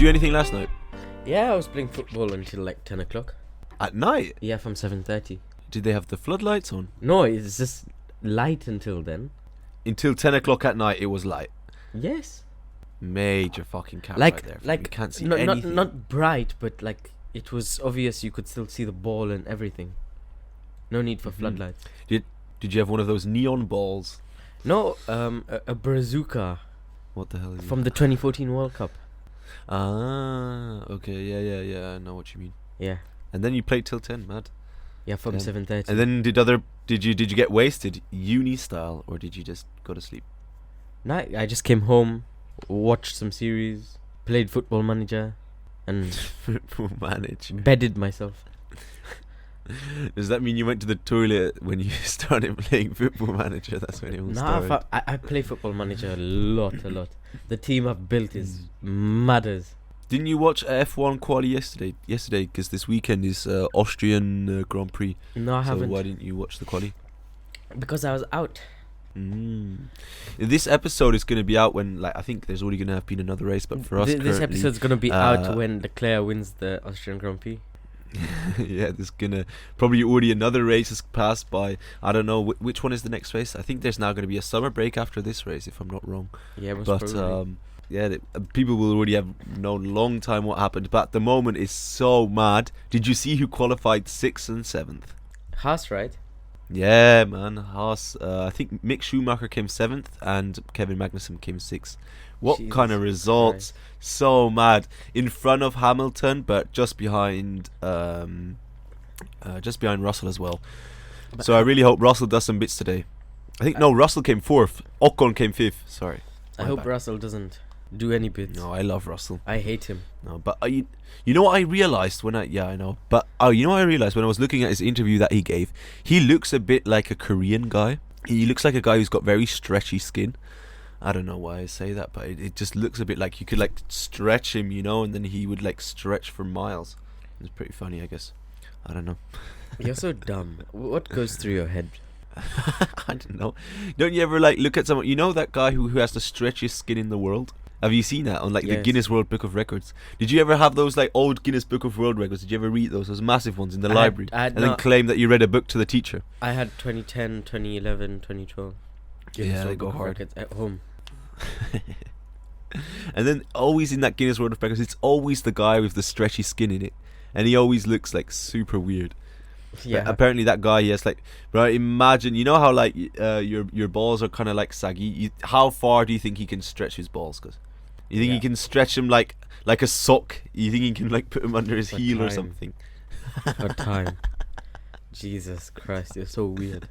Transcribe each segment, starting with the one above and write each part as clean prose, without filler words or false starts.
you do anything last night? Yeah, I was playing football until like 10 o'clock. At night? Yeah, from 7:30. Did they have the floodlights on? No, it's just light until then. Until 10 o'clock at night, it was light. Yes. Major fucking cap Like, right there. like You can't see not anything. not bright, but like it was obvious you could still see the ball and everything. No need for floodlights. Did you have one of those neon balls? No, a bazooka What the hell is from the 2014 World Cup. Ah, okay, yeah, I know what you mean. Yeah, And then you played till 10, mad. yeah, from 7:30. And then did you get wasted uni style, or did you just go to sleep? No, I just came home, watched some series, played Football Manager, and Football Manager. bedded myself. Does that mean you went to the toilet when you started playing Football Manager? That's when it all Nah, started. I play Football Manager a lot. The team I've built is matters. Didn't you watch F1 quali yesterday? Yesterday, because this weekend is Austrian Grand Prix. No, I So haven't. why didn't you watch the quali? Because I was out. This episode is going to be out when, like, I think there's already going to have been another race, but for us This currently, episode's gonna be out when Leclerc wins the Austrian Grand Prix. yeah, there's gonna probably already another race has passed by. I don't know which one is the next race. I think there's now going to be a summer break after this race, if I'm not wrong. Yeah, most But probably. people will already have known a long time what happened. But at the moment, it's so mad. Did you see who qualified 6th and 7th? Haas, right? Yeah, man, Haas. I think Mick Schumacher came 7th and Kevin Magnussen came 6th. What Jesus kind of results? So mad. In front of Hamilton, but just behind Russell as well. But So I really hope Russell does some bits today. I think Russell came 4th. Ocon came 5th. Sorry. I my hope bad. Russell doesn't do any bits. No, I love Russell. I hate him. No, but you know what I realized when I know. But you know what I realized when I was looking at his interview that he gave. He looks a bit like a Korean guy. He looks like a guy who's got very stretchy skin. I don't know why I say that, but it just looks a bit like you could like stretch him, and then he would like stretch for miles. It's pretty funny, I guess. I don't know. You're so dumb. What goes through your head? I don't know. Don't you ever like look at someone? You know that guy who has the stretchiest skin in the world? Have you seen that on like the Yes. Guinness World Book of Records? Did you ever have those like old Guinness Book of World Records? Did you ever read those massive ones in the library? I had and then claim that you read a book to the teacher? I had 2010, 2011, 2012. Yeah, they go Book of hard. Records at home. And then always in that Guinness World of Records, it's always the guy with the stretchy skin in it, and he always looks like super weird. Yeah. But apparently that guy, he has like, right, imagine, you know how like your balls are kind of like saggy. How far do you think he can stretch his balls? Cause you think he Yeah. can stretch them like a sock? You think he can like put them under his What heel or time? something? What time? Jesus Christ, you're so weird.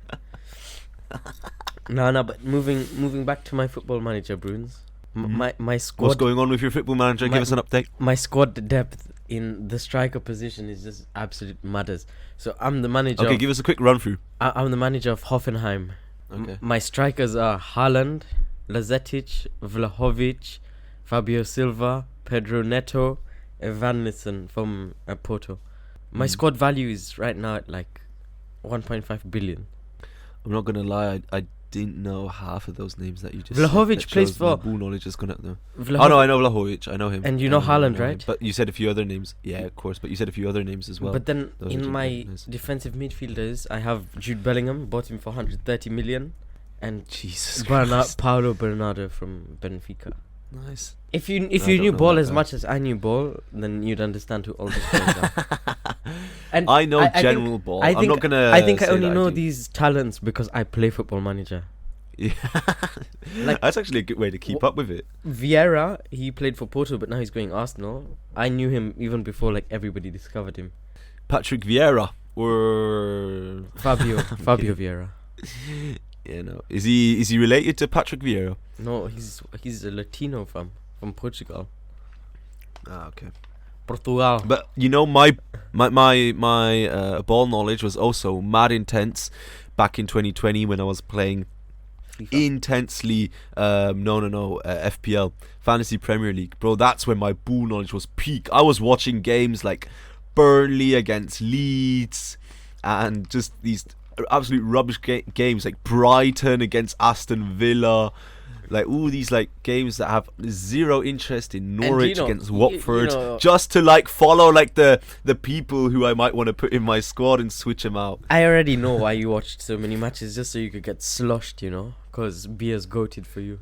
No, but moving back to my Football Manager, Bruins. My squad. What's going on with your Football Manager? Give us an update. My squad depth in the striker position is just absolute matters. So I'm the manager. Okay, give us a quick run through. I'm the manager of Hoffenheim. Okay. My strikers are Haaland, Lazetic, Vlahovic, Fabio Silva, Pedro Neto, Evan Nissen from Porto. My squad value is right now at like 1.5 billion. I'm not gonna lie, I didn't know half of those names that you just Vlahovic said. That plays shows my for- bull knowledge is gonna know. Vlahovic, Oh no, I know Vlahovic. I know him. And you know I Haaland, him. right? But you said a few other names. Yeah, of course. But you said a few other names as well. But then Those I in didn't my recognise. defensive midfielders, I have Jude Bellingham, bought him for 130 million, and Jesus Paulo Christ. Bernardo from Benfica. Nice. If you I knew don't know ball that as guy. much as I knew ball, then you'd understand who all these players are. And I know I think- general ball. I I'm think not gonna. I think I say only that know do. these talents because I play Football Manager. Yeah. Like- That's actually a good way to keep up with it. Vieira, he played for Porto, but now he's going Arsenal. I knew him even before like everybody discovered him. Patrick Vieira or Fabio Vieira. yeah, no. Is he related to Patrick Vieira? No, he's a Latino from Portugal. Ah, okay. Portugal. But you know, my ball knowledge was also mad intense back in 2020 when I was playing intensely FPL Fantasy Premier League, bro. That's when my ball knowledge was peak. I was watching games like Burnley against Leeds and just these absolute rubbish games like Brighton against Aston Villa. Like all these like games that have zero interest in Norwich know, against you Watford, know- just to like follow like the people who I might want to put in my squad and switch them out. I already know why you watched so many matches, just so you could get sloshed, you know, because beer's goated for you.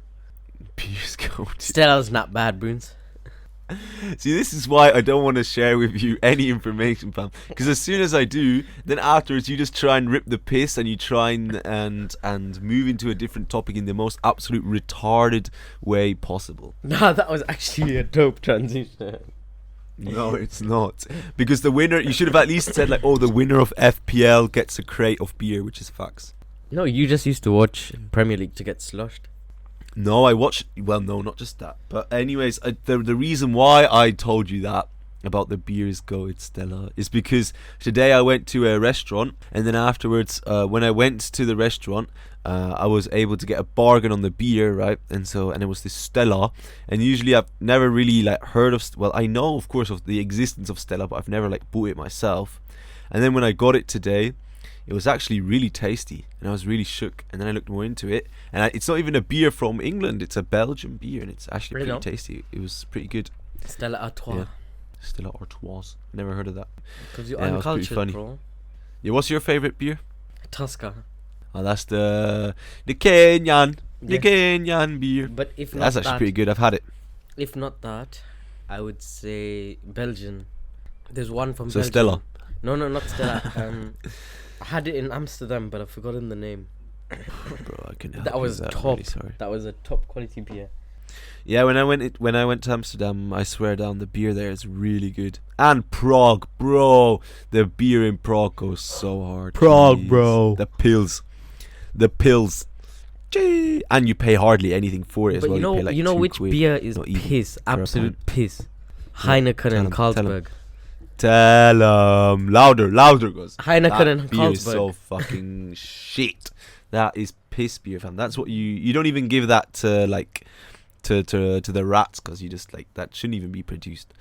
Pierce goated. Stella's not bad, Bruins. See, this is why I don't want to share with you any information, fam. Because as soon as I do, then afterwards you just try and rip the piss and you try and move into a different topic in the most absolute retarded way possible. Nah, that was actually a dope transition. No, it's not. Because the winner, you should have at least said like, oh, the winner of FPL gets a crate of beer, which is facts. No, you just used to watch Premier League to get sloshed. No, I watched. Well, no, not just that. But anyways, the reason why I told you that about the beers go at Stella is because today I went to a restaurant, and then afterwards, when I went to the restaurant, I was able to get a bargain on the beer, right? And it was this Stella. And usually I've never really like heard of. Well, I know of course of the existence of Stella, but I've never like bought it myself. And then when I got it today, it was actually really tasty, and I was really shook. And then I looked more into it, and it's not even a beer from England; it's a Belgian beer, and it's actually Really? pretty tasty. It was pretty good. Stella Artois. Yeah. Stella Artois. Never heard of that. Because you're Yeah, that was pretty uncultured, funny. bro. Yeah, what's your favorite beer? Tusker. Oh, that's the Kenyan, the Yeah. Kenyan beer. But if not That's actually that, pretty good. I've had it. if not that, I would say Belgian. There's one from So Belgium. Stella. No, not Stella. I had it in Amsterdam, but I've forgotten the name. Bro, I can help That you was with that. I'm top. really sorry. That was a top quality beer. Yeah, when I went to Amsterdam, I swear down, the beer there is really good. And Prague, bro, the beer in Prague goes so hard. Prague, Jeez. bro. The pills. Gee. And you pay hardly anything for it as But well. you know, pay like you know 2 which quid. beer is not even piss, for a absolute pint. piss. Yeah, Heineken tell 'em, and tell 'em. Carlsberg. Tell 'em. Louder goes. Heineken That and beer is so Carlsberg. fucking shit. That is piss beer, fam. That's what you don't even give that to like to the rats, because you just like, that shouldn't even be produced.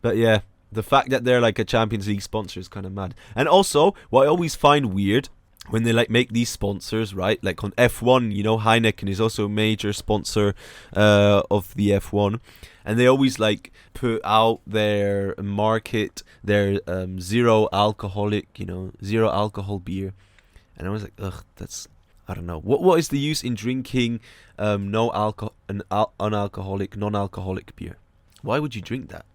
But yeah, the fact that they're like a Champions League sponsor is kind of mad. And also, what I always find weird when they like make these sponsors, right? Like on F1, you know, Heineken is also a major sponsor of the F1, and they always like put out their market, their zero alcohol beer, and I was like, ugh, that's, I don't know. What is the use in drinking unalcoholic, non-alcoholic beer? Why would you drink that?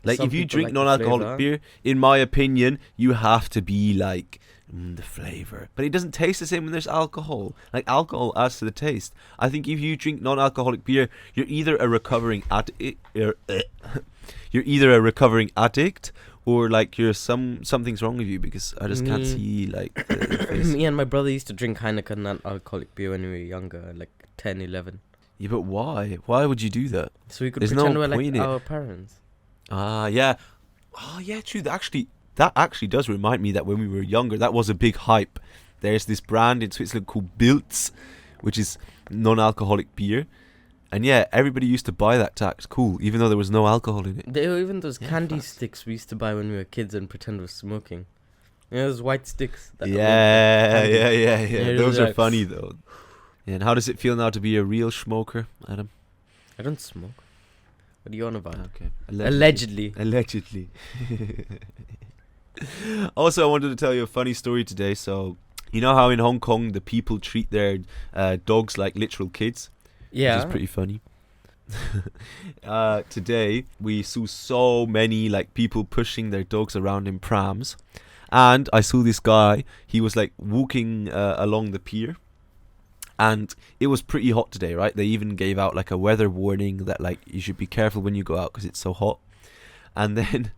Like, Some if you people drink like the non-alcoholic flavour. beer, in my opinion, you have to be like, the flavor. But it doesn't taste the same when there's alcohol. Like, alcohol adds to the taste. I think if you drink non-alcoholic beer, you're either a recovering addict, or like something's wrong with you, because I just can't Me- see like the face. Me and my brother used to drink Heineken non-alcoholic beer when we were younger, like 10, 11. Yeah, but why? Why would you do that? So we could There's pretend no we're like point in it. our parents. Ah, yeah. Oh, yeah, true. That actually does remind me that when we were younger, that was a big hype. There's this brand in Switzerland called Biltz, which is non-alcoholic beer. And yeah, everybody used to buy that tax. Cool, even though there was no alcohol in it. There were even those Yeah, candy facts. sticks we used to buy when we were kids and pretend we're smoking. You know, those white sticks. That Yeah. Yeah, Those they're are like- funny, though. Yeah, and how does it feel now to be a real smoker, Adam? I don't smoke. What are you on about? Okay. Allegedly. Allegedly. Also, I wanted to tell you a funny story today. So, you know how in Hong Kong the people treat their dogs like literal kids? Yeah. Which is pretty funny. Today, we saw so many like people pushing their dogs around in prams. And I saw this guy, he was like walking along the pier. And it was pretty hot today, right? They even gave out like a weather warning that like you should be careful when you go out because it's so hot. And then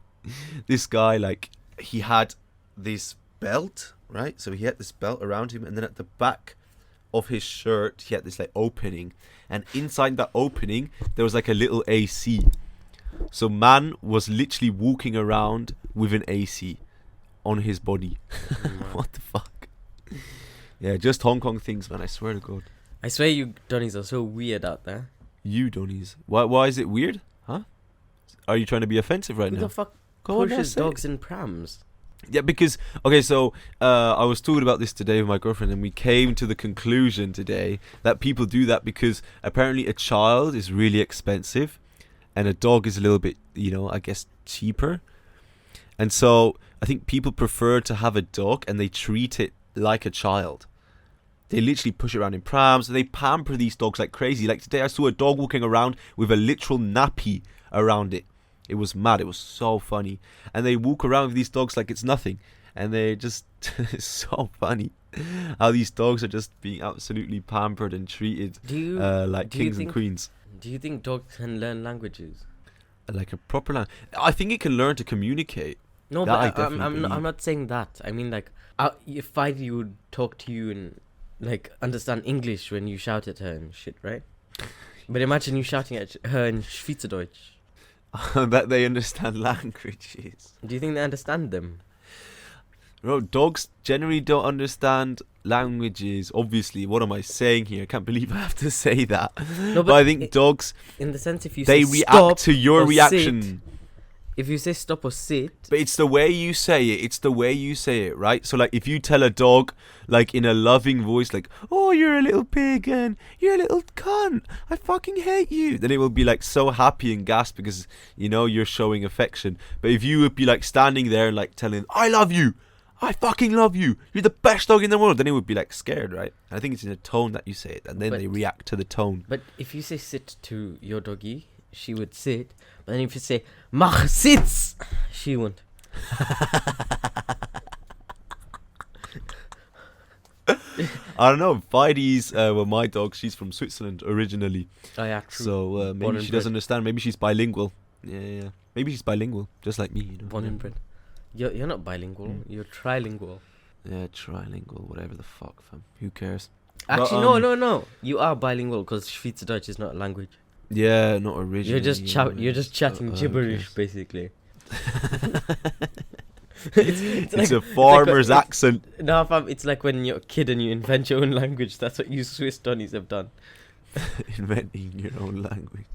this guy, like, he had this belt, right? So he had this belt around him, and then at the back of his shirt he had this like opening, and inside that opening there was like a little AC. So man was literally walking around with an AC on his body. What the fuck? Yeah, just Hong Kong things, man, I swear to God. I swear you Donnies are so weird out there. You Donnies. Why is it weird? Huh? Are you trying to be offensive right Who now? the fuck Go on, pushes say it. dogs in prams? Yeah, because okay, so I was talking about this today with my girlfriend, and we came to the conclusion today that people do that because apparently a child is really expensive, and a dog is a little bit, I guess cheaper, and so I think people prefer to have a dog and they treat it like a child. They literally push it around in prams, and they pamper these dogs like crazy. Like today, I saw a dog walking around with a literal nappy around it. It was mad. It was so funny. And they walk around with these dogs like it's nothing. And they just, it's so funny how these dogs are just being absolutely pampered and treated like kings and queens. Do you think dogs can learn languages? Like a proper language. I think it can learn to communicate. No, That but I'm not saying that. I mean, like, if I would talk to you and, like, understand English when you shout at her and shit, right? But imagine you shouting at her in Schweizerdeutsch. I bet they understand languages. Do you think they understand them? Bro, dogs generally don't understand languages. Obviously, what am I saying here? I can't believe I have to say that. No, but I think dogs, in the sense, if you they say react stop to your or reaction. sit, if you say stop or sit, But it's the way you say it. It's the way you say it, right? So, like, if you tell a dog, like, in a loving voice, like, oh, you're a little pig and you're a little cunt, I fucking hate you, then it will be, like, so happy and gasp because, you're showing affection. But if you would be, like, standing there and, like, telling, I love you, I fucking love you, you're the best dog in the world, then it would be, like, scared, right? And I think it's in a tone that you say it, and then they react to the tone. But if you say sit to your doggy, she would sit. But then if you say mach sitz, she won't. I don't know. Feidi's, my dog, she's from Switzerland originally. Oh yeah, true. So maybe she doesn't understand. Maybe she's bilingual. Yeah. Maybe she's bilingual, just like me. Born and bred. You're not bilingual. You're trilingual. Yeah, trilingual, whatever the fuck, fam. Who cares? Actually, no. You are bilingual because Schweizerdeutsch is not a language. Yeah, not originally. You're just chatting gibberish, basically. it's like, a farmer's accent. No, fam, it's like when you're a kid and you invent your own language. That's what you Swiss Donnies have done. Inventing your own language.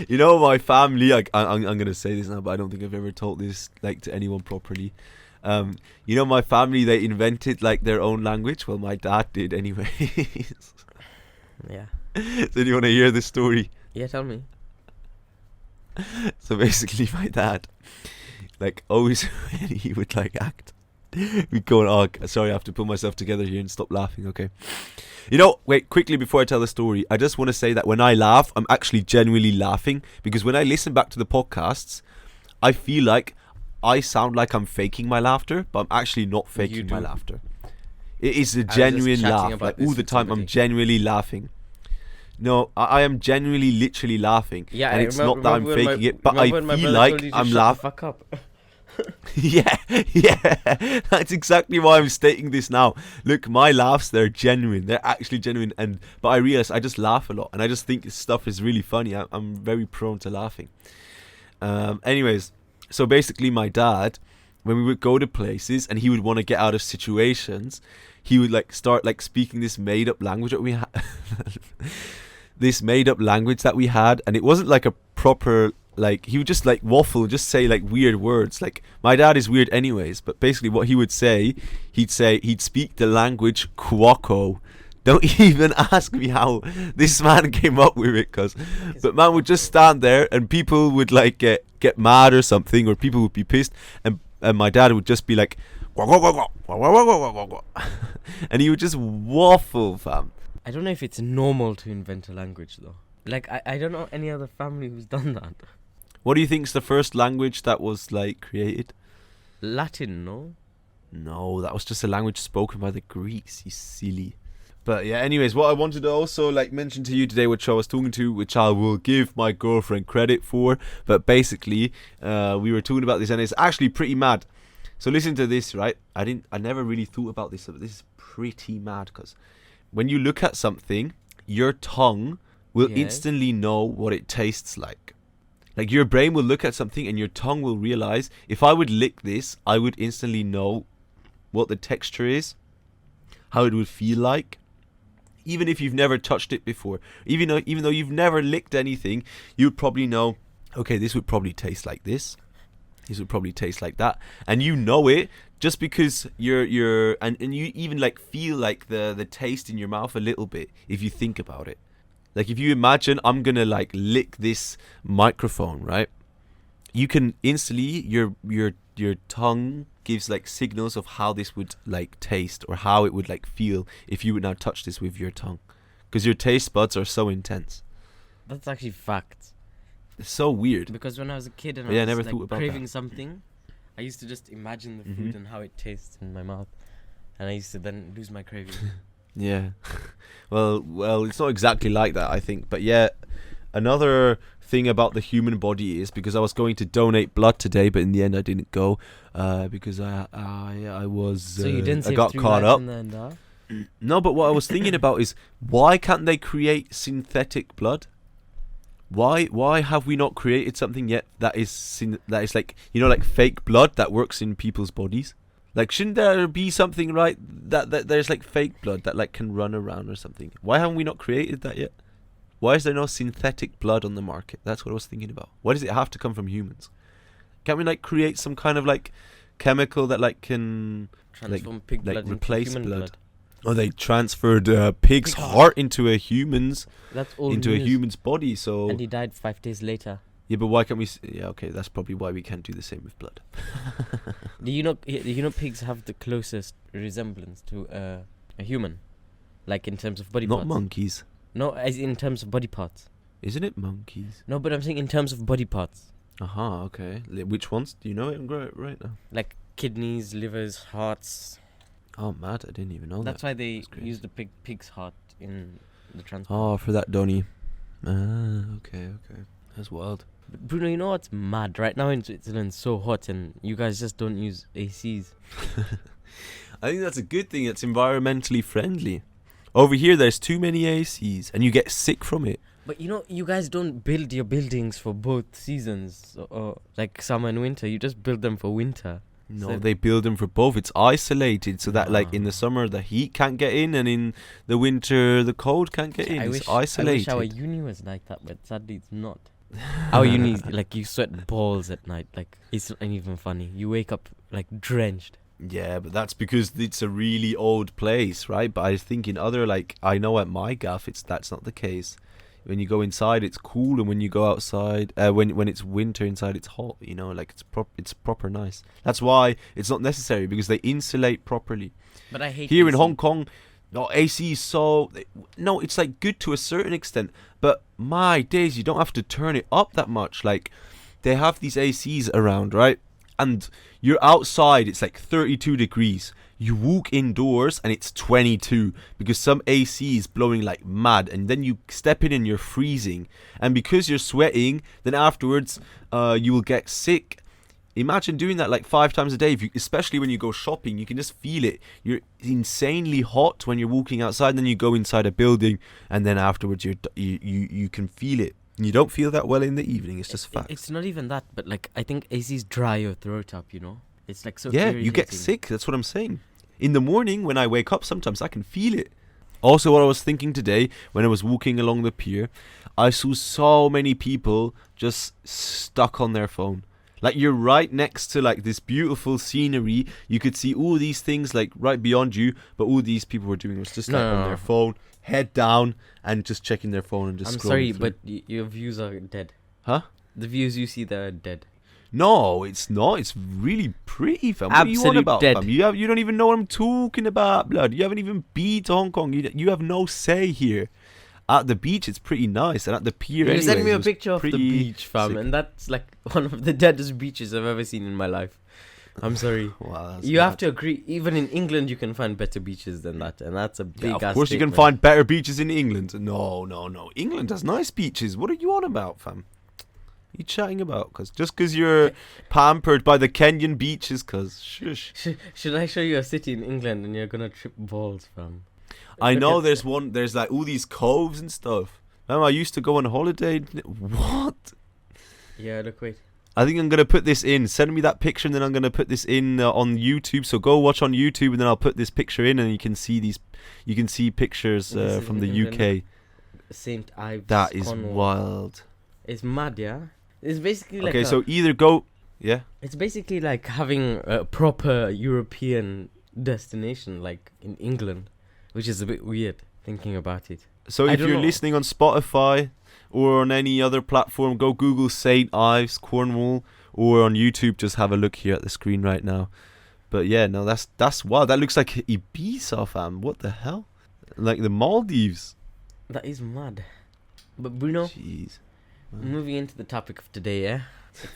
My family, I'm gonna say this now, but I don't think I've ever told this like to anyone properly. My family, they invented like their own language. Well, my dad did anyways. Yeah. So do you want to hear the story? Yeah, tell me. So basically, my dad, like, always when he would like act, we'd go, oh, sorry, I have to pull myself together here and stop laughing, okay? Wait, quickly before I tell the story, I just want to say that when I laugh, I'm actually genuinely laughing, because when I listen back to the podcasts, I feel like I sound like I'm faking my laughter, but I'm actually not faking my laughter. It is a genuine laugh. Like, all the time, I'm genuinely laughing. No, I am genuinely, literally laughing. Yeah, and it's not that I'm faking it, but I feel like I'm laughing. Fuck up. Yeah, that's exactly why I'm stating this now. Look, my laughs, they're genuine. They're actually genuine. But I realize I just laugh a lot, and I just think this stuff is really funny. I'm very prone to laughing. Anyways, so basically my dad, when we would go to places and he would want to get out of situations, he would like start like speaking this made up language that we had. This made up language that we had, and it wasn't like a proper, like, he would just like waffle, just say like weird words. Like, my dad is weird anyways, but basically what he would say, he'd speak the language Kwako. Don't even ask me how this man came up with it, but man would just stand there and people would like get mad or something, or people would be pissed, and my dad would just be like, and he would just waffle, fam. I don't know if it's normal to invent a language though. Like, I don't know any other family who's done that. What do you think's the first language that was like created? Latin, no? No, that was just a language spoken by the Greeks, you silly. But yeah, anyways, what I wanted to also like mention to you today, which I was talking to, which I will give my girlfriend credit for, but basically, we were talking about this and it's actually pretty mad. So listen to this, right? I never really thought about this, but this is pretty mad, because when you look at something, your tongue will instantly know what it tastes like. Like, your brain will look at something and your tongue will realize, if I would lick this, I would instantly know what the texture is, how it would feel like. Even if you've never touched it before, even though you've never licked anything, you would probably know, okay, this would probably taste like this. These would probably taste like that, and you know it just because you're and you even like feel like the taste in your mouth a little bit if you think about it. Like if you imagine I'm gonna like lick this microphone, right? You can instantly your tongue gives like signals of how this would like taste or how it would like feel if you would now touch this with your tongue, because your taste buds are so intense. That's actually fact. It's so weird. Because when I was a kid and Yeah, I I was never like thought about craving that. something, I used to just imagine the food and how it tastes in my mouth, and I used to then lose my craving. Yeah. well, it's not exactly like that, I think. But yeah, another thing about the human body is, because I was going to donate blood today, but in the end I didn't go because I was So you didn't I save got 3 caught lives up. in the end, huh? No, but what I was thinking about is, why can't they create synthetic blood? Why have we not created something yet that is like, you know, like fake blood that works in people's bodies? Like, shouldn't there be something, right, that there's like fake blood that like can run around or something? Why haven't we not created that yet? Why is there no synthetic blood on the market? That's what I was thinking about. Why does it have to come from humans? Can't we like create some kind of like chemical that like can Transform pig like blood replace into human blood? Oh, they transferred pig's Pig heart. heart into a human's That's all into a human's body. So And he died 5 days later. yeah, but why can't we? Yeah, okay, that's probably why we can't do the same with blood. Do you know pigs have the closest resemblance to a human, like in terms of body Not parts? monkeys, No, as in terms of body parts. isn't it? Monkeys. No, but I'm saying in terms of body parts, Aha, okay. Which ones? Do you know it right now? like kidneys, livers, hearts. Oh, mad! I didn't even know That's that. why they That's crazy. use the pig's heart in the transplant. Oh, for that, Donny. Ah, okay. That's wild. But Bruno, you know what's mad? Right now in Switzerland, it's so hot, and you guys just don't use ACs. I think that's a good thing. It's environmentally friendly. Over here, there's too many ACs, and you get sick from it. But you know, you guys don't build your buildings for both seasons, or like summer and winter. You just build them for winter. No, So- they build them for both. It's isolated so that, like, in the Ah. summer the heat can't get in, and in the winter the cold can't get in. I It's wish isolated. our uni was like that, but sadly it's not. Our uni, like, you sweat balls at night. Like, it's not even funny. You wake up like drenched. Yeah, but that's because it's a really old place, right? But I think in other, like, I know at my gaff, that's not the case. When you go inside, it's cool, and when you go outside, when it's winter inside, it's hot. You know, like it's proper nice. That's why it's not necessary, because they insulate properly. But I hate Here in AC. Hong Kong, no, AC is so... No, it's like good to a certain extent, but my days, you don't have to turn it up that much. Like, they have these ACs around, right? And you're outside, it's like 32 degrees. You walk indoors and it's 22 because some AC is blowing like mad, and then you step in and you're freezing. And because you're sweating, then afterwards you will get sick. Imagine doing that like 5 times a day, especially when you go shopping. You can just feel it. You're insanely hot when you're walking outside, and then you go inside a building, and then afterwards you can feel it. And you don't feel that well in the evening. It's just facts. It's not even that, but like, I think ACs dry your throat up, you know? It's like so Yeah, you get irritating. sick. That's what I'm saying. In the morning when I wake up, sometimes I can feel it. Also, what I was thinking today when I was walking along the pier, I saw so many people just stuck on their phone. Like, you're right next to like this beautiful scenery. You could see all these things like right beyond you, but all these people were doing was just like on their phone, head down, and just checking their phone and just I'm scrolling sorry, through. but your views are dead. Huh? The views you see there are dead. No, it's not. It's really pretty, fam. What are you on Absolute about, dead. fam? You don't even know what I'm talking about, blood. You haven't even been to Hong Kong. You have no say here. At the beach, it's pretty nice, and at the pier, You sent me anyways, a it was picture of the pretty beach, fam, sick. and that's like one of the deadest beaches I've ever seen in my life. I'm sorry. Wow, that's You have mad. to agree, even in England you can find better beaches than that, and that's a big Yeah, ass of course, you can statement. find better beaches in England. No. England has nice beaches. What are you on about, fam? What are you chatting about? Just because you're pampered by the Kenyan beaches, shush. Should I show you a city in England and you're gonna trip balls, fam? I Look know at- there's like all these coves and stuff. I used to go on holiday. What? Yeah, look, wait. I think I'm going to put this in. Send me that picture, and then I'm going to put this in on YouTube. So go watch on YouTube, and then I'll put this picture in, and you can see pictures This is from in the England. UK. St. Ives. That is Cornwall. wild. It's mad, yeah. It's basically like Okay, a, so either go Yeah. It's basically like having a proper European destination, like in England, which is a bit weird thinking about it. So I if don't you're know. listening on Spotify or on any other platform, go Google St. Ives, Cornwall, or on YouTube, just have a look here at the screen right now. But yeah, no, that's wild. That looks like Ibiza, fam. What the hell? Like the Maldives. That is mad. But Bruno, Jeez. moving into the topic of today, yeah?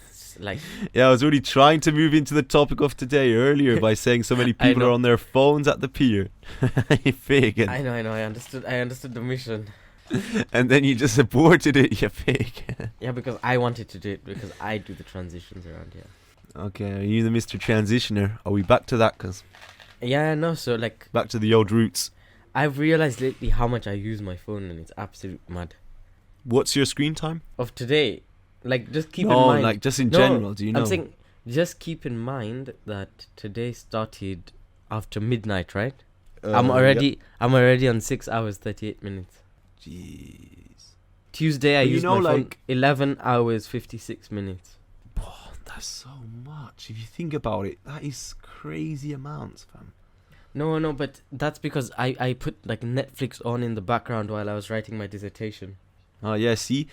It's like, Yeah, I was really trying to move into the topic of today earlier by saying so many I people know. are on their phones at the pier. You fake I know, I understood the mission. And then you just aborted it, you fake. Yeah, because I wanted to do it, because I do the transitions around here. Okay, are you the Mr. Transitioner? Are we back to that? Cause Yeah, no, so like, back to the old roots. I've realized lately how much I use my phone, and it's absolute mad. What's your screen time? Of today, like, just keep in No, mind. like just in No, general, do you know? I'm saying, just keep in mind that today started after midnight, right? I'm already on 6 hours 38 minutes. Jeez. Tuesday I But you used know, my phone like- 11 hours 56 minutes. Oh, that's so much. If you think about it, that is crazy amounts, fam. No, but that's because I put like Netflix on in the background while I was writing my dissertation. Oh yeah, see,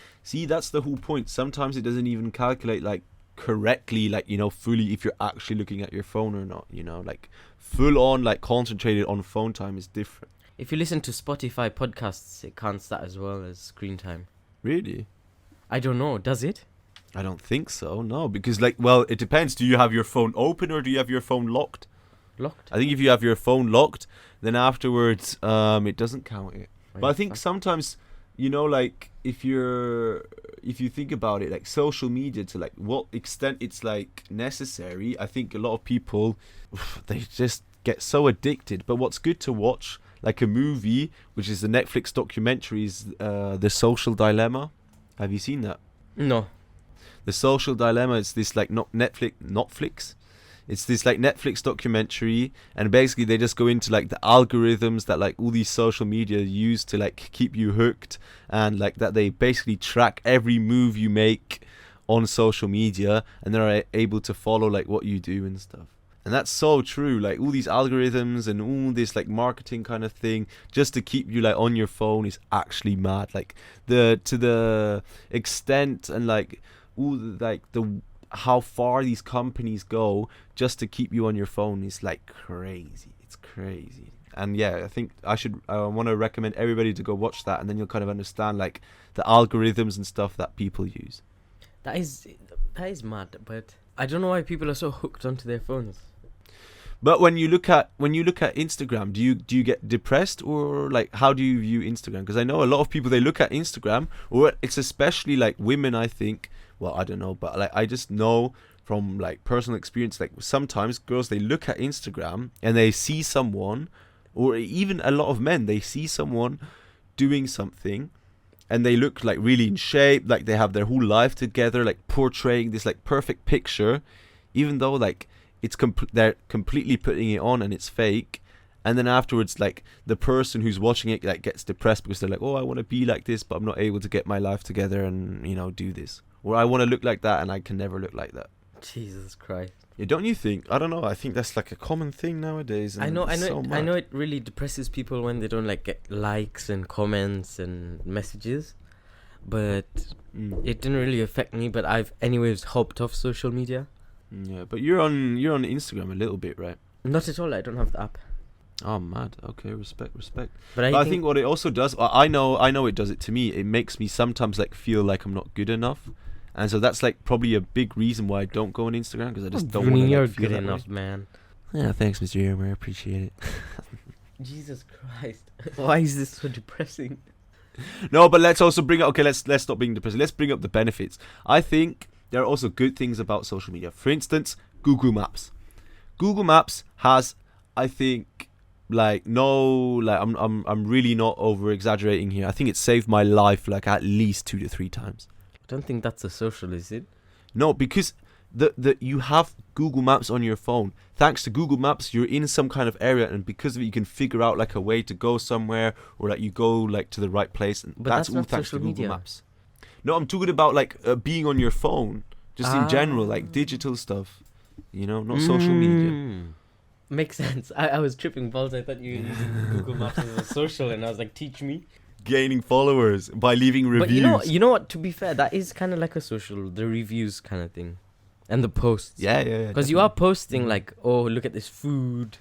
that's the whole point. Sometimes it doesn't even calculate like correctly, like, you know, fully if you're actually looking at your phone or not. You know, like full on, like concentrated on phone time is different. If you listen to Spotify podcasts, it counts that as well as screen time. Really? I don't know, does it? I don't think so. No, because like, well, it depends. Do you have your phone open or do you have your phone locked? Locked? I think if you have your phone locked, then afterwards, it doesn't count it. But I think sometimes, you know, like if you think about it, like social media, to like what extent it's like necessary, I think a lot of people, they just get so addicted. But what's good to watch, like a movie, which is the Netflix documentary, is The Social Dilemma. Have you seen that? No. The Social Dilemma is this like Netflix. It's this like Netflix documentary, and basically they just go into like the algorithms that like all these social media use to like keep you hooked, and like that they basically track every move you make on social media, and they're able to follow like what you do and stuff. And that's so true. Like all these algorithms and all this like marketing kind of thing just to keep you like on your phone is actually mad. Like to the extent and like all the how far these companies go just to keep you on your phone is like crazy. It's crazy. And yeah, I think I want to recommend everybody to go watch that, and then you'll kind of understand like the algorithms and stuff that people use. That is mad, but I don't know why people are so hooked onto their phones. But when you look at Instagram, do you get depressed, or like how do you view Instagram? Because I know a lot of people, they look at Instagram, or it's especially like women, I think. Well, I don't know, but like I just know from like personal experience, like sometimes girls, they look at Instagram and they see someone, or even a lot of men, they see someone doing something and they look like really in shape, like they have their whole life together, like portraying this like perfect picture, even though like they're completely putting it on and it's fake. And then afterwards, like the person who's watching it like gets depressed because they're like, oh, I want to be like this, but I'm not able to get my life together and, you know, do this. Or I want to look like that and I can never look like that. Jesus Christ. Yeah, don't you think? I don't know. I think that's like a common thing nowadays. And I know so it really depresses people when they don't like get likes and comments and messages. But it didn't really affect me, but I've anyways hopped off social media. Yeah, but you're on Instagram a little bit, right? Not at all, I don't have the app. Oh, mad. Okay, respect. But I think what it also does, I know it does it to me. It makes me sometimes like feel like I'm not good enough. And so that's like probably a big reason why I don't go on Instagram, because I just don't want to You're feel good that enough, way. man. Yeah, thanks, Mr. Yermer. I appreciate it. Jesus Christ. Why is this so depressing? No, but let's also bring up. Okay, let's stop being depressing. Let's bring up the benefits. I think there are also good things about social media. For instance, Google Maps. Google Maps has, I think, like I'm really not over exaggerating here. I think it saved my life like at least 2 to 3 times. I don't think that's a social, is it? No, because you have Google Maps on your phone. Thanks to Google Maps, you're in some kind of area, and because of it, you can figure out like a way to go somewhere, or like you go like to the right place, and But that's that's all not thanks to social Google media. Maps. No, I'm talking about like being on your phone. Just in general, like digital stuff. You know, not social media. Makes sense. I was tripping balls. I thought you were using Google Maps as a social, and I was like, teach me. Gaining followers by leaving reviews. But you know what? To be fair, that is kind of like a social, the reviews kind of thing, and the posts. Yeah. Because you are posting like, oh, look at this food,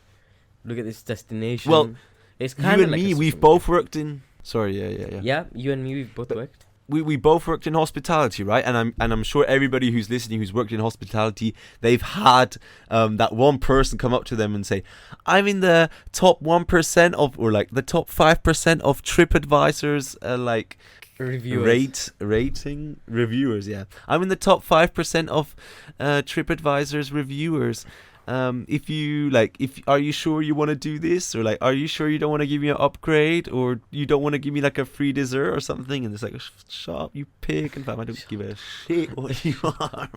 look at this destination. Well, it's you kind of and like me, we've both worked in. Sorry, yeah. Yeah, you and me, we've both worked. We both worked in hospitality, right? And I'm sure everybody who's listening who's worked in hospitality, they've had that one person come up to them and say, "I'm in the top 1% of, or like the top 5% of TripAdvisor's like rating reviewers." Yeah, I'm in the top 5% of TripAdvisor's reviewers. If are you sure you want to do this, or like, are you sure you don't want to give me an upgrade, or you don't want to give me like a free dessert or something? And it's like, shut up, you pig. And I don't give a shit what you are.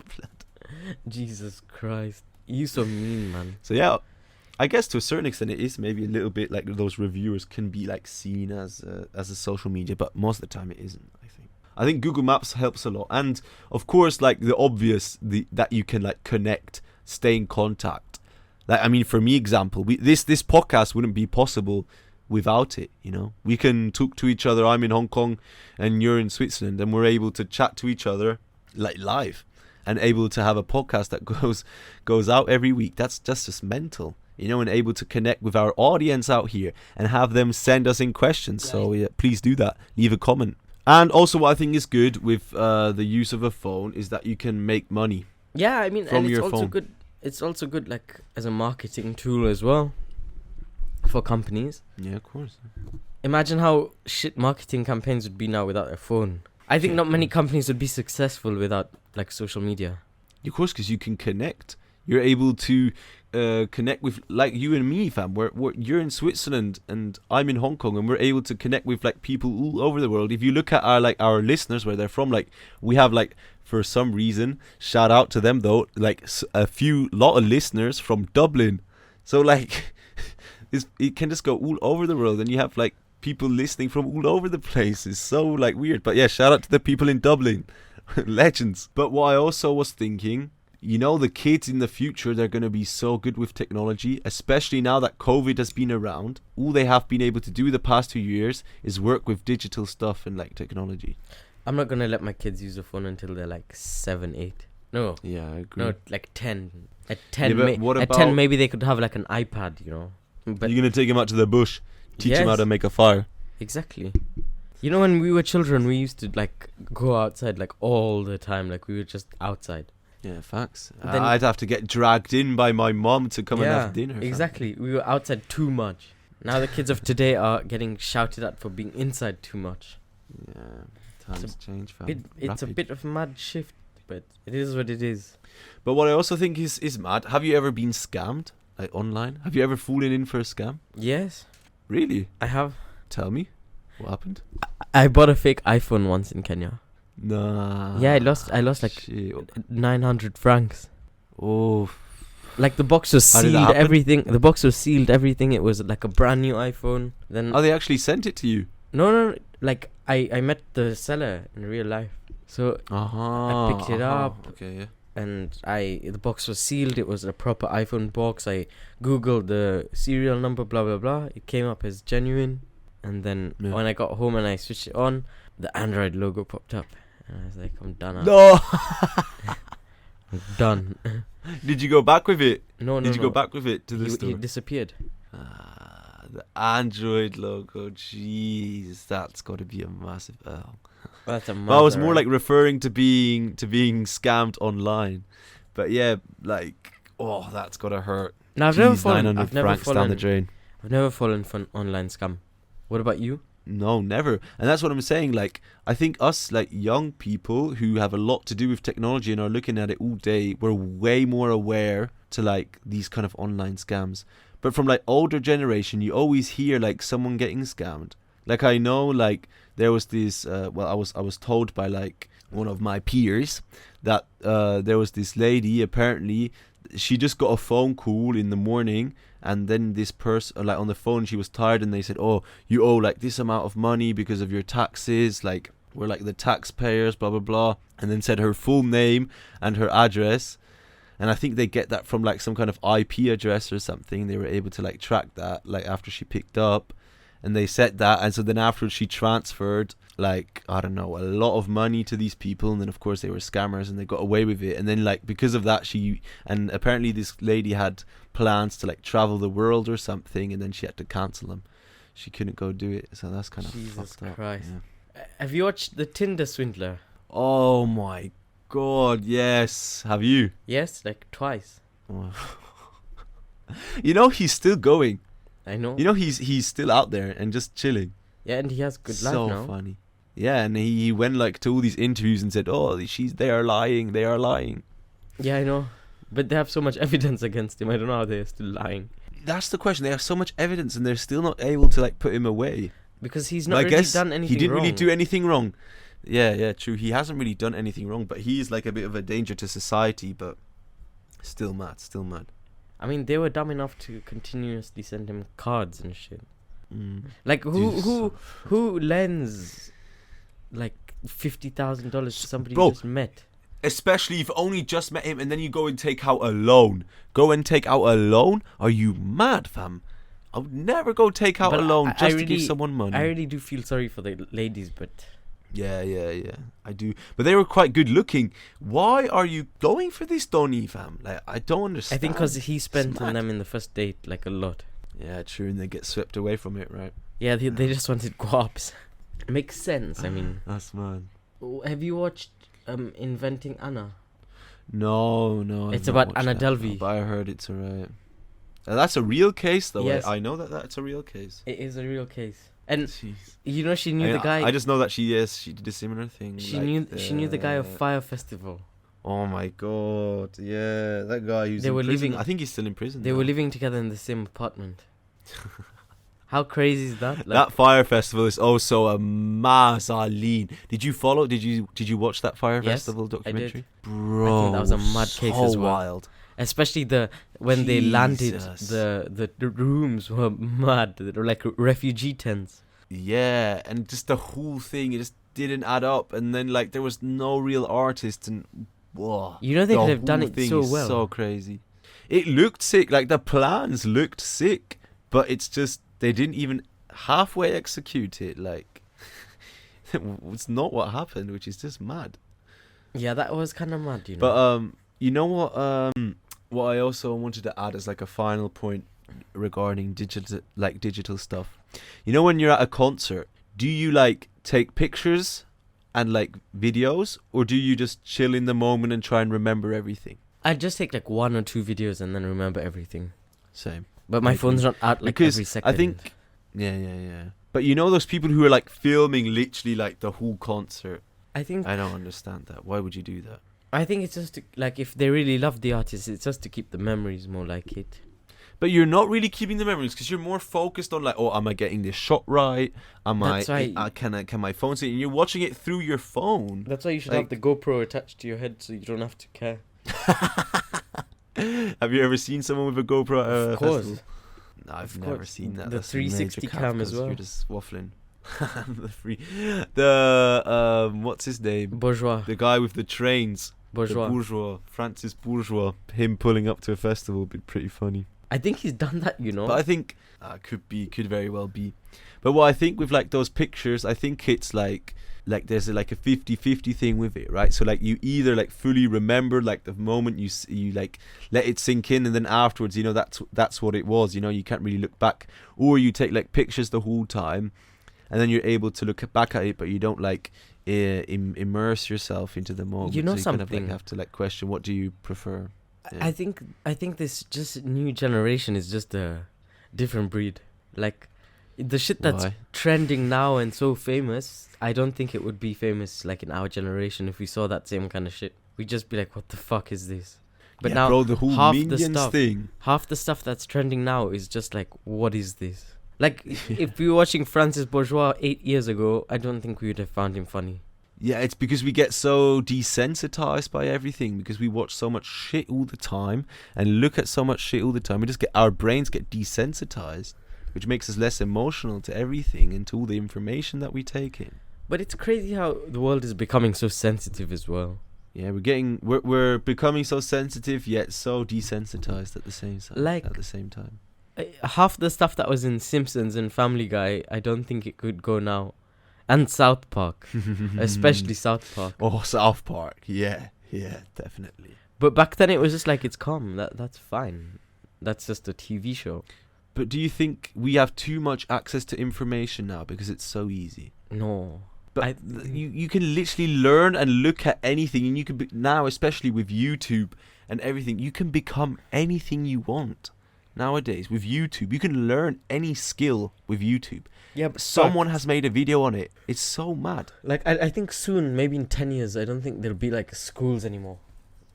Jesus Christ, you so mean, man. So yeah, I guess to a certain extent it is maybe a little bit like those reviewers can be like seen as a social media, but most of the time it isn't. I think Google Maps helps a lot, and of course, like the obvious, that you can like connect, stay in contact. Like, I mean, for me, example, this podcast wouldn't be possible without it. You know, we can talk to each other. I'm in Hong Kong and you're in Switzerland, and we're able to chat to each other like live, and able to have a podcast that goes out every week. That's just mental, you know, and able to connect with our audience out here and have them send us in questions. Right. So yeah, please do that. Leave a comment. And also, what I think is good with the use of a phone is that you can make money. Yeah, I mean, from and it's your also phone. good. It's also good, like, as a marketing tool as well for companies. Yeah, of course. Imagine how shit marketing campaigns would be now without a phone. I think not many companies would be successful without like social media. Of course, because you can connect. You're able to connect with, like, you and me, fam. You're in Switzerland and I'm in Hong Kong, and we're able to connect with like people all over the world. If you look at our listeners, where they're from, like, we have, like, for some reason, shout out to them though, like a lot of listeners from Dublin. So like, it can just go all over the world, and you have like people listening from all over the place. It's so like weird. But yeah, shout out to the people in Dublin. Legends. But what I also was thinking, you know, the kids in the future, they're going to be so good with technology, especially now that COVID has been around. All they have been able to do the past 2 years is work with digital stuff and like technology. I'm not going to let my kids use a phone until they're like 7, 8. No. Yeah, I agree. No, like 10. At 10, yeah, at 10 maybe they could have like an iPad, you know. But you're going to take them out to the bush, teach them how to make a fire. Exactly. You know, when we were children, we used to like go outside like all the time. Like, we were just outside. Yeah, facts. Then I'd have to get dragged in by my mom to come and have dinner. Exactly. We were outside too much. Now the kids of today are getting shouted at for being inside too much. Yeah, times change, fam. It's a bit of a mad shift, but it is what it is. But what I also think is mad, have you ever been scammed, like online? Have you ever fallen in for a scam? Yes. Really? I have. Tell me, what happened? I bought a fake iPhone once in Kenya. Nah. Yeah, I lost like shit. 900 francs. Oh. Like, the box was How did that sealed, happen? everything. The box was sealed, everything. It was like a brand new iPhone. Then Oh, they actually sent it to you? no, like I met the seller in real life. So I picked it up. Okay, yeah. And the box was sealed. It was a proper iPhone box. I googled the serial number, blah blah blah. It came up as genuine. And then when I got home and I switched it on, the Android logo popped up, and I was like, I'm done. No. I'm done. Did you go back with it? No. Did you go back with it to the store? He disappeared. The Android logo. Jeez, that's got to be a massive L. That's a massive. Well, I was more like referring to being scammed online, but yeah, like, oh, that's gotta hurt. No, I've Jeez, never fallen. 900 I've never francs fallen down the drain. I've never fallen for an online scam. What about you? No, never. And that's what I'm saying. Like, I think us, like, young people who have a lot to do with technology and are looking at it all day, we're way more aware to like these kind of online scams. But from like older generation, you always hear like someone getting scammed. Like, I know, like, there was this I was told by like one of my peers that there was this lady, apparently she just got a phone call in the morning, and then this person, like, on the phone, she was tired, and they said, oh, you owe like this amount of money because of your taxes, like, were like the taxpayers, blah blah blah, and then said her full name and her address. And I think they get that from like some kind of IP address or something. They were able to like track that like after she picked up, and they said that. And so then afterwards she transferred like, I don't know, a lot of money to these people, and then of course they were scammers and they got away with it. And then like because of that and apparently this lady had plans to like travel the world or something, and then she had to cancel them. She couldn't go do it. So that's kind of Jesus fucked up. Christ. Yeah. Have you watched The Tinder Swindler? Oh my God, yes. Have you? Yes, like twice. Oh. You know he's still going. I know. You know he's still out there and just chilling. Yeah, and he has good So life now. funny. Yeah, and he went like to all these interviews and said, "Oh, they are lying. They are lying." Yeah, I know. But they have so much evidence against him. I don't know how they're still lying. That's the question. They have so much evidence and they're still not able to like put him away. Because he's not I really guess done anything he didn't wrong. really do anything wrong. Yeah, true. He hasn't really done anything wrong, but he's like a bit of a danger to society. But still mad. I mean, they were dumb enough to continuously send him cards and shit. Mm. Like Dude, who lends like $50,000 to somebody Bro. you just met? Especially if you only just met him and then you go and take out a loan. Go and take out a loan? Are you mad, fam? I would never go take out But a loan I to give someone money. I really do feel sorry for the ladies, but Yeah, I do. But they were quite good looking. Why are you going for this Donny, fam? Like, I don't understand. I think because he spent on mad. them in the first date like a lot. Yeah, true, and they get swept away from it, right? Yeah, they just wanted guaps. Makes sense. I mean, That's mad. have you watched Inventing Anna? No. I've It's not about watched Anna that, Delvey. But I heard it's alright. That's a real case, though. Yes. I know that's a real case. It is a real case, and Jeez. you know she knew the guy. I just know that she did a similar thing. She like, knew the guy of Fire Festival. Oh my God! Yeah, that guy who's They in were prison. living- I think he's still in prison. They now. were living together in the same apartment. How crazy is that? Like, That Fire Festival is also a mazaline. Did you follow? Did you watch that Fire Yes, Festival documentary? I Bro, I think that was a mad case so as well. wild. especially when they landed, Jesus. the rooms were mad. They were like refugee tents. Yeah, and just the whole thing, it just didn't add up. And then like there was no real artist, and whoa, You know they the could have done whole it thing so is well. So crazy. It looked sick. Like the plans looked sick, but it's just they didn't even halfway execute it. Like it's not what happened, which is just mad. Yeah, that was kind of mad, you know. But you know what I also wanted to add as like a final point regarding digital stuff. You know, when you're at a concert, do you like take pictures and like videos, or do you just chill in the moment and try and remember everything? I just take like 1 or 2 videos and then remember everything. Same. But my Maybe. phone's not out like Because every second. I think, yeah. But you know those people who are like filming literally like the whole concert. I think I don't understand that. Why would you do that? it's just to, like if they really love the artist, it's just to keep the memories more like it. But you're not really keeping the memories because you're more focused on like, oh, am I getting this shot right? That's why- Can my phone see it? And you're watching it through your phone. That's why you should Like- have the GoPro attached to your head so you don't have to care. Have you ever seen someone with a GoPro? Of course. festival? No, I've Of never course. seen that. The That's a major 360 cap cam as 'cause well. You're just waffling. The what's his name? Bourgeois. The guy with the trains. Bourgeois. The Bourgeois. Francis Bourgeois. Him pulling up to a festival would be pretty funny. I think he's done that, you know. But I think could very well be. But what I think with like those pictures, I think it's like there's like a 50-50 thing with it, right? So like you either like fully remember like the moment you like let it sink in, and then afterwards, you know, that's what it was, you know, you can't really look back, or you take like pictures the whole time, and then you're able to look back at it, but you don't like immerse yourself into the moment. You know so you kind of something? like have to like question, what do you prefer? Yeah. I think this just new generation is just a different breed. Like the shit that's Why? trending now and so famous, I don't think it would be famous like in our generation if we saw that same kind of shit. We'd just be like, what the fuck is this? But Yeah, now bro, the whole half the Minions stuff thing. half the stuff that's trending now is just like, what is this? Like if we were watching Francis Bourgeois 8 years ago, I don't think we would have found him funny. Yeah, it's because we get so desensitized by everything, because we watch so much shit all the time and look at so much shit all the time. We just our brains get desensitized, which makes us less emotional to everything and to all the information that we take in. But it's crazy how the world is becoming so sensitive as well. Yeah, we're becoming so sensitive yet so desensitized at the same time. Like- at the same time. Half the stuff that was in Simpsons and Family Guy, I don't think it could go now. And South Park, especially South Park. Oh, South Park. Yeah, definitely. But back then it was just like, it's calm. That's fine. That's just a TV show. But do you think we have too much access to information now because it's so easy? No. But you can literally learn and look at anything, and you can now, especially with YouTube and everything, you can become anything you want. Nowadays, with YouTube, you can learn any skill with YouTube. Yeah, but Someone has made a video on it. It's so mad. Like, I think soon, maybe in 10 years, I don't think there'll be like schools anymore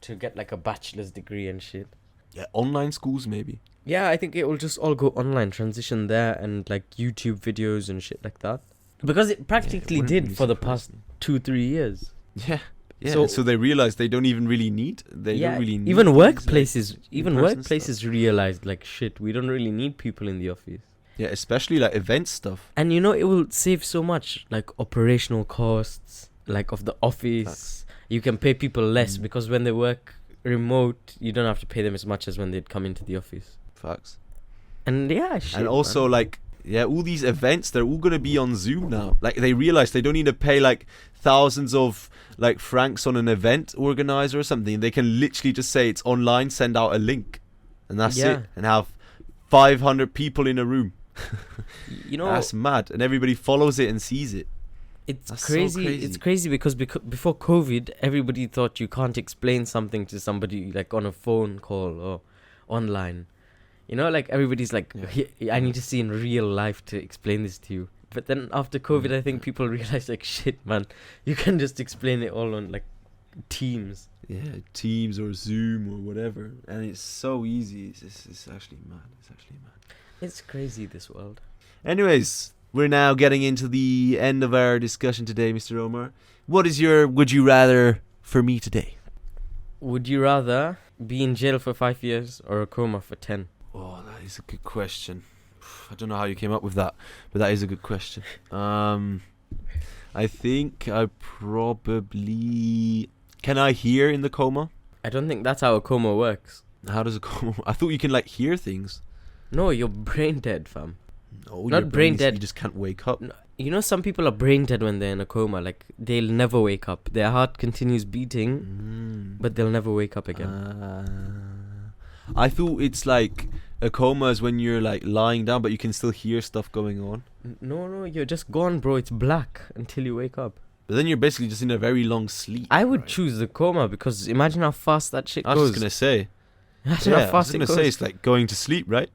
to get like a bachelor's degree and shit. Yeah, online schools maybe. Yeah, I think it will just all go online, transition there, and like YouTube videos and shit like that. Because it practically did for the past 2-3 years. Yeah. Yeah, so they realized they don't even really need. They don't really need. Even these, workplaces, like, even in-person workplaces stuff. realized like shit. We don't really need people in the office. Yeah, especially like event stuff. And you know, it will save so much, like operational costs, like of the office. Facts. You can pay people less because when they work remote, you don't have to pay them as much as when they'd come into the office. Facts. And yeah, shit. And also, like, yeah, all these events, they're all gonna be on Zoom now. Like, they realize they don't need to pay like thousands of like francs on an event organizer or something. They can literally just say it's online, send out a link, and that's it, and have 500 people in a room. You know, that's mad, and everybody follows it and sees it. It's crazy. So crazy. It's crazy because before COVID, everybody thought you can't explain something to somebody like on a phone call or online. You know, like everybody's like, I need to see in real life to explain this to you. But then after COVID, I think people realize like, shit, man, you can just explain it all on like Teams. Yeah, Teams or Zoom or whatever, and it's so easy. It's actually mad. It's crazy, this world. Anyways, we're now getting into the end of our discussion today, Mr. Omar. What is your would you rather for me today? Would you rather be in jail for 5 years or a coma for 10? Oh, that is a good question. I don't know how you came up with that, but that is a good question. I think I probably... Can I hear in the coma? I don't think that's how a coma works. How does a coma... I thought you can, like, hear things. No, you're brain dead, fam. No, Not your brain dead. You just can't wake up. No, you know, some people are brain dead when they're in a coma. Like, they'll never wake up. Their heart continues beating, but they'll never wake up again. I thought it's like a coma is when you're like lying down, but you can still hear stuff going on. No, you're just gone, bro. It's black until you wake up. But then you're basically just in a very long sleep. I would choose the coma because imagine how fast that shit I goes. was just gonna say. Imagine Yeah, how I was fast gonna it goes. say it's like going to sleep, right?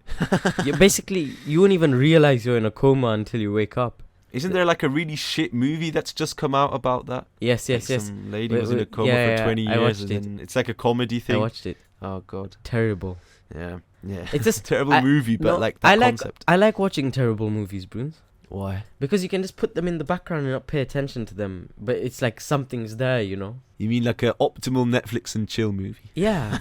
You won't even realize you're in a coma until you wake up. Isn't there like a really shit movie that's just come out about that? Yes. Some lady Wait, was in a wait, coma yeah, for 20 I years, watched and it. then it's like a comedy thing. I watched it. Oh god. Terrible. Yeah. It's just terrible movie, but no, like that concept. I like watching terrible movies, Bruce. Why? Because you can just put them in the background and not pay attention to them. But it's like something's there, you know? You mean like a optimal Netflix and chill movie? Yeah.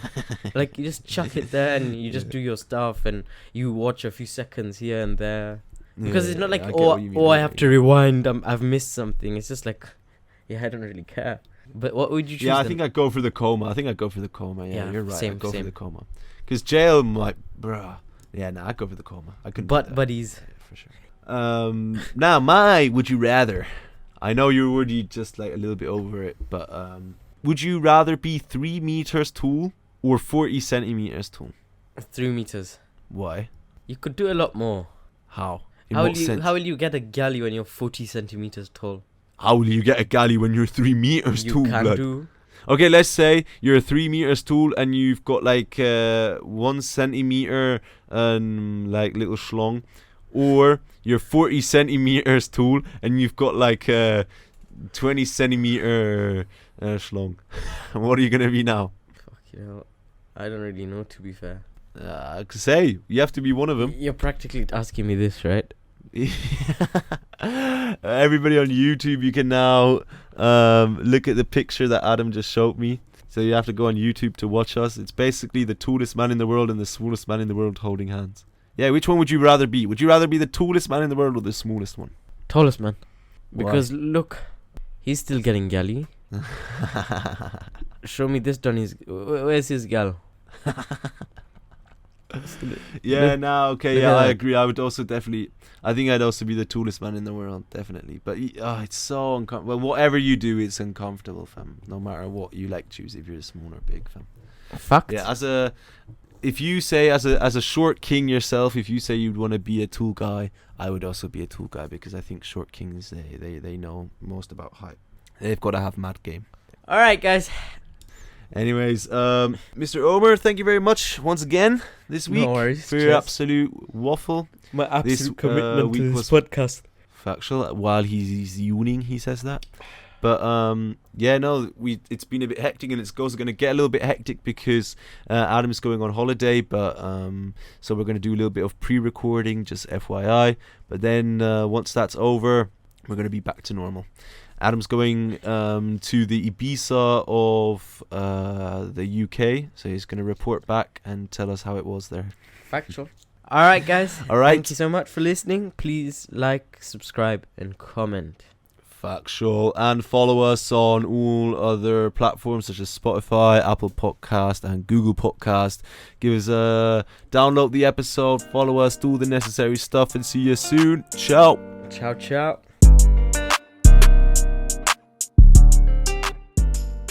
Like you just chuck it there and you just do your stuff and you watch a few seconds here and there. Because it's not like, I get what you mean, I have to rewind, I've missed something. It's just like, yeah, I don't really care. But what would you choose? Yeah, I then? think I'd go for the coma. Yeah, Yeah, you're right. same, I'd go same. for the coma. Because jail might... Bruh. Yeah, nah, I'd go for the coma. I couldn't do But that. buddies. Yeah, for sure. Now, my would you rather. I know you're already just like a little bit over it, but would you rather be 3 meters tall or 40 centimeters tall? 3 meters. Why? You could do a lot more. How? In what sense? How will you get a galley when you're 40 centimeters tall? How will you get a galley when you're 3 meters You tall, can blood? do. Okay, let's say you're 3 meters tall and you've got like 1 centimeter like little schlong, or you're 40 centimeters tall and you've got like 20 centimeter schlong. What are you gonna be now? Fuck, you know, I don't really know, to be fair. I could say you have to be one of them. You're practically asking me this, right? Everybody on YouTube, you can now look at the picture that Adam just showed me. So you have to go on YouTube to watch us. It's basically the tallest man in the world and the smallest man in the world holding hands. Yeah, which one would you rather be? Would you rather be the tallest man in the world or the smallest one? Tallest man. Because look, he's still getting galley. Show me this done. Where's his gal? Yeah, no, okay, yeah, look at I that. agree. I would also definitely, I think I'd also be the tallest man in the world, definitely. But it's so uncomfortable. Well, whatever you do, it's uncomfortable, fam. No matter what you like, choose if you're small or big, fam. Fact. Yeah, if you say as a short king yourself, if you say you'd want to be a tall guy, I would also be a tall guy because I think short kings they know most about height. They've got to have mad game. All right, guys. Anyways, Mr. Omer, thank you very much once again this week No worries. for your absolute waffle. My This, absolute commitment week to was this podcast. factual. While he's yawning, he says that. But it's been a bit hectic, and it's also going to get a little bit hectic because Adam's going on holiday. But so we're going to do a little bit of pre-recording, just FYI. But then once that's over, we're going to be back to normal. Adam's going to the Ibiza of the UK, so he's going to report back and tell us how it was there. Factual. All right, guys. All right. Thank you so much for listening. Please like, subscribe, and comment. Factual. And follow us on all other platforms such as Spotify, Apple Podcast, and Google Podcast. Give us download the episode, follow us, do all the necessary stuff, and see you soon. Ciao. Ciao, ciao.